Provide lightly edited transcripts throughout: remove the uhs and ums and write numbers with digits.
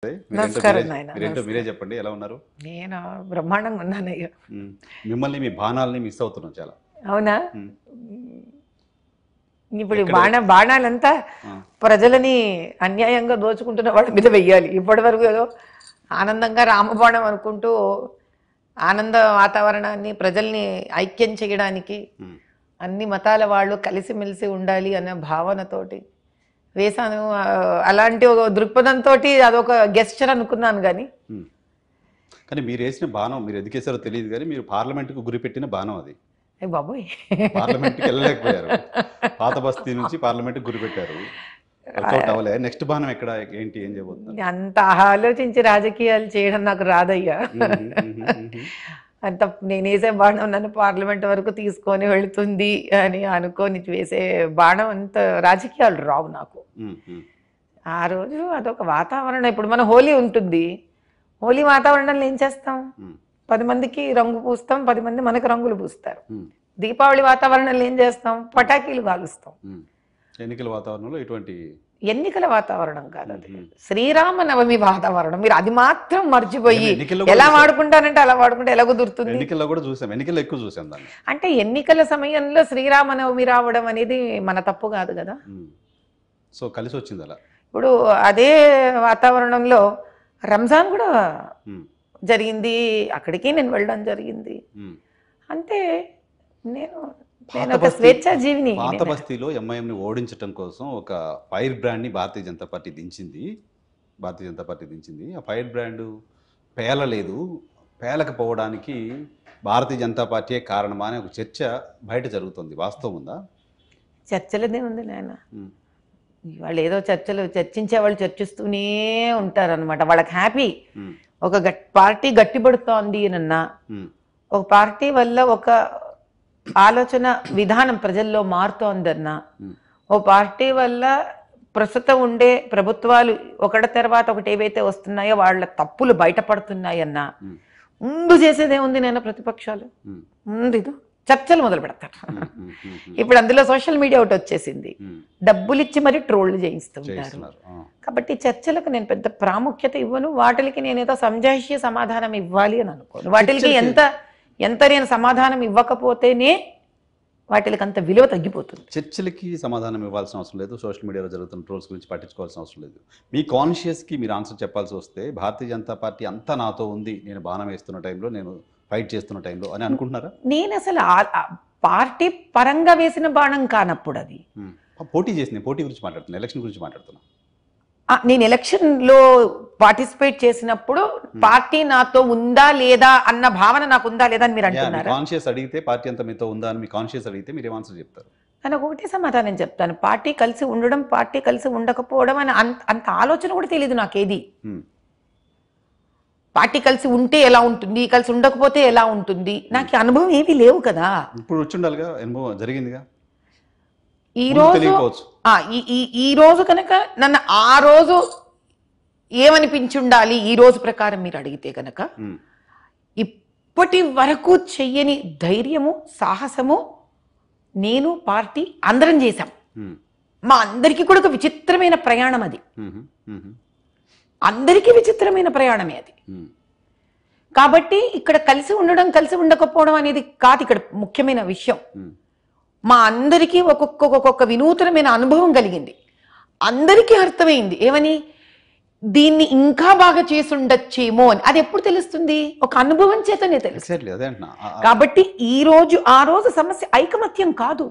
నమస్కారం నాయన. మీరేంటో మీరే చెప్పండి, ఎలా ఉన్నారు? నేను బ్రహ్మాండంగా ఉన్నానయ్య. మిమ్మల్ని మీ బాణాలని మిస్ అవుతున్నాం చాలా. అవునా? మ్మ్. ఇప్పుడు బాణాలంతా ప్రజలని అన్యాయంగా దోచుకుంటున్న వాళ్ళ మీద వెయ్యాలి. ఇప్పటి వరకు ఏదో ఆనందంగా రామబాణం అనుకుంటూ ఆనంద వాతావరణాన్ని ప్రజల్ని ఐక్యం చేయడానికి అన్ని మతాల వాళ్ళు కలిసిమెలిసి ఉండాలి అనే భావనతోటి వేశాను. అలాంటి ఒక దృక్పథంతో అదొక గెస్చర్ అనుకున్నాను. కానీ మీరు వేసిన బాణం మీరు ఎందుకేసారో తెలియదు, కానీ మీరు పార్లమెంట్కు గురిపెట్టిన బాణం అది. బాబోయ్, పార్లమెంట్కి వెళ్ళలేకపోయారు. పాత బస్తీ నుంచి పార్లమెంట్కి గురిపెట్టారు. నెక్స్ట్ బాణం ఎక్కడ, ఏంటి, ఏం చేయబోతున్నారు? అంత ఆలోచించి రాజకీయాలు చేయడం నాకు రాదయ్యా. అంత నేను వేసే బాణం నన్ను పార్లమెంట్ వరకు తీసుకొని వెళుతుంది అని అనుకొని వేసే బాణం అంత రాజకీయాలు రావు నాకు. ఆ రోజు అదొక వాతావరణం. ఇప్పుడు మన హోలీ ఉంటుంది, హోలీ వాతావరణంలో ఏం చేస్తాం? 10 మందికి రంగు పూస్తాం, 10 మంది మనకు రంగులు పూస్తారు. దీపావళి వాతావరణంలో ఏం చేస్తాం? పటాకీలు కాలుస్తాం. ఎన్నికల వాతావరణంలో ఇటువంటి ఎన్నికల వాతావరణం కాదు అది, శ్రీరామనవమి వాతావరణం. మీరు అది మాత్రం మర్చిపోయి ఎలా వాడుకుంటారంటే అలా వాడుకుంటే ఎలా కుదురుతుంది? ఎన్నికల్లో కూడా చూసాం, ఎన్నికల్లో ఎక్కువ చూసాం దాన్ని. అంటే ఎన్నికల సమయంలో శ్రీరామనవమి రావడం అనేది మన తప్పు కాదు కదా. సో కలిసి వచ్చింది అలా. ఇప్పుడు అదే వాతావరణంలో రంజాన్ కూడా జరిగింది, అక్కడికి నేను వెళ్ళడం జరిగింది. అంటే నేను ఒక స్వేచ్ఛా జీవిని. పాత బస్తీలో ఎంఐఎంని ఓడించడం కోసం ఒక ఫైర్ బ్రాండ్ని భారతీయ జనతా పార్టీ దించింది. ఆ ఫైర్ బ్రాండ్ పేలకపోవడానికి భారతీయ జనతా పార్టీయే కారణమా అనే ఒక చర్చ బయట జరుగుతుంది. వాస్తవం ఉందా? చర్చలదే ఉంది నాయన. వాళ్ళు ఏదో చర్చించే వాళ్ళు చర్చిస్తూనే ఉంటారనమాట. వాళ్ళకి హ్యాపీ. ఒక పార్టీ గట్టిపడుతోంది అన్నా, ఒక పార్టీ వల్ల ఒక ఆలోచన విధానం ప్రజల్లో మారుతోందన్నా, ఓ పార్టీ వల్ల ప్రస్తుతం ఉండే ప్రభుత్వాలు ఒకటి తర్వాత ఒకటి ఏవైతే వస్తున్నాయో వాళ్ళ తప్పులు బయటపడుతున్నాయన్నా, ముందు చేసేదేముంది? నేను ప్రతిపక్షాలు ముందు చర్చలు మొదలు పెడతారు. ఇప్పుడు అందులో సోషల్ మీడియా ఒకటి వచ్చేసింది, డబ్బులు ఇచ్చి మరి ట్రోళ్లు చేయిస్తుంటారు. కాబట్టి చర్చలకు నేను పెద్ద ప్రాముఖ్యత ఇవ్వను. వాటికి నేనేదో సంజాయిషీ సమాధానం ఇవ్వాలి అని అనుకోను. వాటికి ఎంత నేను సమాధానం ఇవ్వకపోతేనే వాటికి అంత విలువ తగ్గిపోతుంది. చర్చలకి సమాధానం ఇవ్వాల్సిన అవసరం లేదు, సోషల్ మీడియాలో జరుగుతున్న ట్రోల్స్ గురించి పట్టించుకోవాల్సిన అవసరం లేదు. మీ కాన్షియస్కి మీరు ఆన్సర్ చెప్పాల్సి వస్తే భారతీయ జనతా పార్టీ అంతా నాతో ఉంది, నేను బాణం వేస్తున్న టైంలో, నేను ఫైట్ చేస్తున్న టైంలో అని అనుకుంటున్నారా? నేను అసలు పార్టీ పరంగా వేసిన బాణం కానప్పుడు అది పోటీ గురించి మాట్లాడుతున్నా, ఎలక్షన్ గురించి మాట్లాడుతున్నా. నేను ఎలక్షన్లో పార్టిసిపేట్ చేసినప్పుడు పార్టీ నాతో ఉందా లేదా అన్న భావన నాకు ఉందా లేదా అని మీరు అంటున్నారా? కాన్షియస్ అడిగితే పార్టీ అంతా మీతో ఉందా అని మీ కాన్షియస్ అడిగితే మీరు ఏం ఆన్సర్ చెప్తారు? నేను ఒకటే సమాధానం చెప్తాను, పార్టీ కలిసి ఉండడం, పార్టీ కలిసి ఉండకపోవడం అని అంత ఆలోచన కూడా తెలియదు నాకేది. పార్టీ కలిసి ఉంటే ఎలా ఉంటుంది, కలిసి ఉండకపోతే ఎలా ఉంటుంది, నాకు అనుభవం ఏమీ లేవు కదా. ఇప్పుడు వచ్చి ఉండాలిగా, అనుభవం జరిగిందిగా. ఈ రోజు కనుక నన్ను ఆ రోజు ఏమనిపించుండాలి ఈ రోజు ప్రకారం మీరు అడిగితే కనుక, ఇప్పటి వరకు చెయ్యని ధైర్యము, సాహసము నేను, పార్టీ అందరం చేశాం. మా అందరికీ కూడా ఒక విచిత్రమైన ప్రయాణం అది. అందరికీ విచిత్రమైన ప్రయాణమే అది. కాబట్టి ఇక్కడ కలిసి ఉండడం, కలిసి ఉండకపోవడం అనేది కాదు ఇక్కడ ముఖ్యమైన విషయం. మా అందరికీ ఒక్కొక్క వినూతనమైన అనుభవం కలిగింది. అందరికీ అర్థమైంది ఏమని, దీన్ని ఇంకా బాగా చేసి ఉండొచ్చేమో అని. అది ఎప్పుడు తెలుస్తుంది? ఒక అనుభవం చేతనే తెలుస్తుంది. కాబట్టి ఆ రోజు సమస్య ఐకమత్యం కాదు.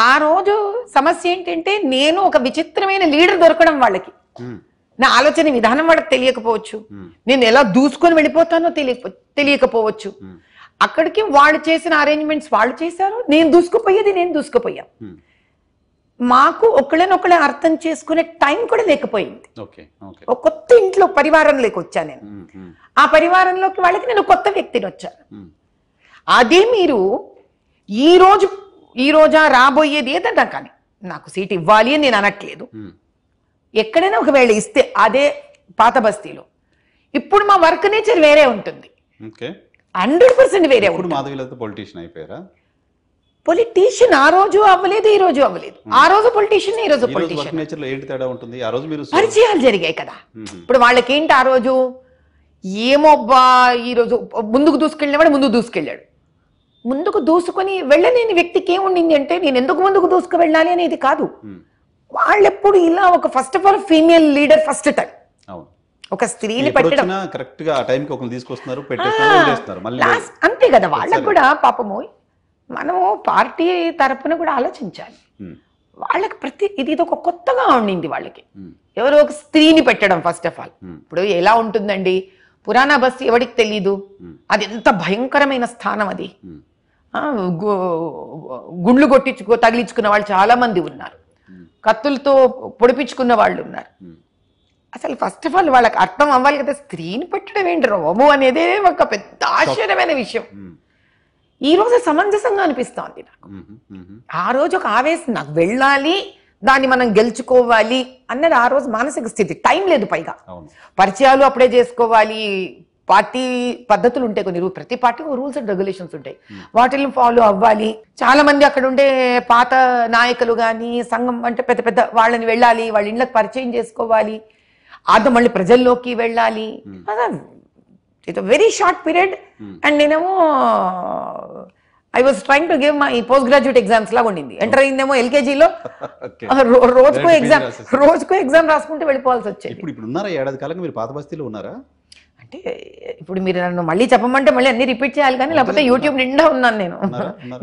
ఆ రోజు సమస్య ఏంటంటే నేను ఒక విచిత్రమైన లీడర్ దొరకడం. వాళ్ళకి నా ఆలోచన విధానం వాళ్ళకి తెలియకపోవచ్చు, నేను ఎలా దూసుకొని వెళ్ళిపోతానో తెలియకపోవచ్చు. అక్కడికి వాళ్ళు చేసిన అరేంజ్మెంట్స్ వాళ్ళు చేశారు, నేను దూసుకుపోయా. మాకు ఒకళ్ళనొకళ్ళే అర్థం చేసుకునే టైం కూడా లేకపోయింది. ఒక కొత్త ఇంట్లో పరివారంలోకి వచ్చాను నేను. ఆ పరివారంలోకి వాళ్ళకి నేను కొత్త వ్యక్తిని వచ్చాను. అదే మీరు ఈ రోజా రాబోయేది ఏదన్నా కానీ నాకు సీట్ ఇవ్వాలి అని నేను అనట్లేదు. ఎక్కడైనా ఒకవేళ ఇస్తే అదే పాత బస్తీలో, ఇప్పుడు మా వర్క్ నేచర్ వేరే ఉంటుంది, 100% వేరే ఉంటుంది. మాధవిలత పొలిటీషియన్ అయిపోయారా? పొలిటీషియన్ ఆ రోజు అవ్వలేదు, ఈ రోజు అవ్వలేదు. ఆ రోజు పొలిటీషియన్, ఈ రోజు పొలిటీషియన్. నేచర్లో ఏంటి తేడా ఉంటుంది? ఆ రోజు మీరు పరిచయాలు జరిగాయి కదా. ఇప్పుడు వాళ్ళకేంటి ఆ రోజు, ఏమోబ్బా ఈరోజు ముందుకు దూసుకెళ్ళినవాడు ముందుకు దూసుకెళ్ళాడు. ముందుకు దూసుకొని వెళ్ళలేని వ్యక్తికి ఏముండింది అంటే నేను ఎందుకు ముందుకు దూసుకు వెళ్ళాలి అనేది కాదు. వాళ్ళెప్పుడు ఇలా ఒక first of all female leader first time ఒక స్త్రీని పెట్టడం కరెక్ట్ గా టైం కి ఒకరు తీసుకొస్తున్నారు, పెట్టేస్తున్నారు మళ్ళీ అంతే కదా. వాళ్ళకు కూడా పాపము మనము పార్టీ తరపున కూడా ఆలోచించాలి. వాళ్ళకి ఇది ఒక కొత్తగా ఉండింది వాళ్ళకి, ఎవరో ఒక స్త్రీని పెట్టడం ఫస్ట్ ఆఫ్ ఆల్. ఇప్పుడు ఎలా ఉంటుందండి, పురాణా బస్తీ ఎవరికి తెలీదు, అది ఎంత భయంకరమైన స్థానం అది. గుండ్లు తగిలించుకున్న వాళ్ళు చాలా మంది ఉన్నారు, కత్తులతో పొడిపించుకున్న వాళ్ళు ఉన్నారు. అసలు ఫస్ట్ ఆఫ్ ఆల్ వాళ్ళకి అర్థం అవ్వాలి కదా, స్త్రీని పెట్టడం ఏంటి రోబు అనేదే ఒక పెద్ద ఆశ్చర్యమైన విషయం. ఈ రోజు సమంజసంగా అనిపిస్తోంది నాకు. ఆ రోజు ఒక ఆవేశం, నాకు వెళ్ళాలి, దాన్ని మనం గెలుచుకోవాలి అన్నది ఆ రోజు మానసిక స్థితి. టైం లేదు, పైగా పరిచయాలు అప్పుడే చేసుకోవాలి, పార్టీ పద్ధతులు ఉంటాయి కొన్ని, ప్రతి పార్టీకి రూల్స్ అండ్ రెగ్యులేషన్స్ ఉంటాయి, వాటిని ఫాలో అవ్వాలి. చాలా మంది అక్కడ ఉండే పాత నాయకులు కానీ సంఘం అంటే పెద్ద పెద్ద వాళ్ళని వెళ్ళాలి, వాళ్ళ ఇళ్ళకి పరిచయం చేసుకోవాలి, అది మళ్ళీ ప్రజల్లోకి వెళ్ళాలి. It's very short period. And నేనేమో I was trying to give my post graduate exams లాగా ఉండింది. ఎంటర్ అయిందేమో ఎల్కేజీలో, రోజుకో ఎగ్జామ్ రాసుకుంటూ వెళ్ళిపోవాల్సి వచ్చేది. ఇప్పుడు ఉన్నారా ఏడాది కాలంగా మీరు పాత బస్తీలో ఉన్నారా? అంటే ఇప్పుడు మీరు నన్ను మళ్ళీ చెప్పమంటే మళ్ళీ అన్ని రిపీట్ చేయాలి కానీ, లేకపోతే యూట్యూబ్ నిండా ఉన్నాను నేను,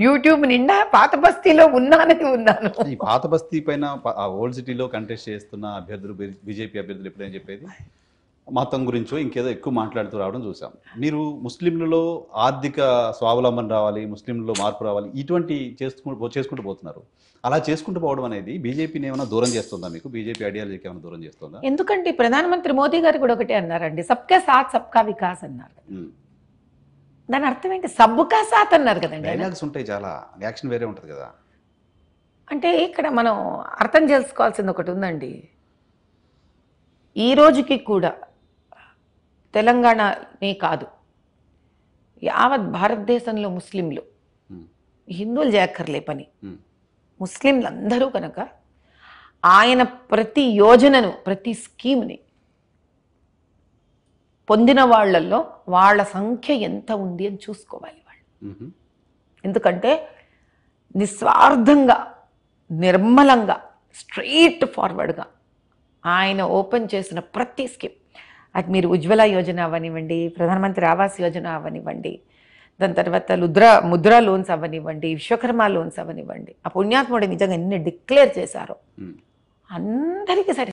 యూట్యూబ్ నిండా పాత బస్తీలో ఉన్నానని ఉన్నాను. ఈ పాత బస్తీ పైన ఓల్డ్ సిటీలో కంటెస్ట్ చేస్తున్న అభ్యర్థులు, బీజేపీ అభ్యర్థులు ఎప్పుడేం చెప్పేది మతం గురించో ఇంకేదో ఎక్కువ మాట్లాడుతూ రావడం చూసాం. మీరు ముస్లింలలో ఆర్థిక స్వావలంబన రావాలి, ముస్లింలలో మార్పు రావాలి, ఇటువంటి చేసుకుంటూ పోతున్నారు. అలా చేసుకుంటూ పోవడం అనేది బీజేపీని ఏమైనా దూరం చేస్తుందా మీకు? బీజేపీ ఐడియాలజీకి ఏమైనా దూరం చేస్తుందా? ఎందుకంటే ప్రధానమంత్రి మోదీ గారు కూడా ఒకటే అన్నారండి, సబ్కా సాత్ సబ్కా వికాస్ అన్నారు. దాని అర్థం ఏంటి? సబ్కా సాత్ అన్నారు కదండి. డైలాగ్స్ ఉంటాయి, చాలా యాక్షన్ వేరే ఉంటుంది కదా. అంటే ఇక్కడ మనం అర్థం చేసుకోవాల్సింది ఒకటి ఉందండి. ఈ రోజుకి కూడా తెలంగాణనే కాదు, యావత్ భారతదేశంలో ముస్లింలు, హిందువులు చేయక్కర్లే పని, ముస్లింలు అందరూ కనుక ఆయన ప్రతి యోజనను, ప్రతి స్కీమ్ని పొందిన వాళ్ళల్లో వాళ్ళ సంఖ్య ఎంత ఉంది అని చూసుకోవాలి వాళ్ళు. ఎందుకంటే నిస్వార్థంగా, నిర్మలంగా, స్ట్రెయిట్ ఫార్వర్డ్గా ఆయన ఓపెన్ చేసిన ప్రతి స్కీమ్, అది మీరు ఉజ్వల యోజన అవనివ్వండి, ప్రధానమంత్రి ఆవాస్ యోజన అవనివ్వండి, దాని తర్వాత ముద్రా లోన్స్ అవనివ్వండి, విశ్వకర్మ లోన్స్ అవనివ్వండి, ఆ పుణ్యాత్ముడు నిజంగా ఎన్ని డిక్లేర్ చేశారో అందరికీ సరే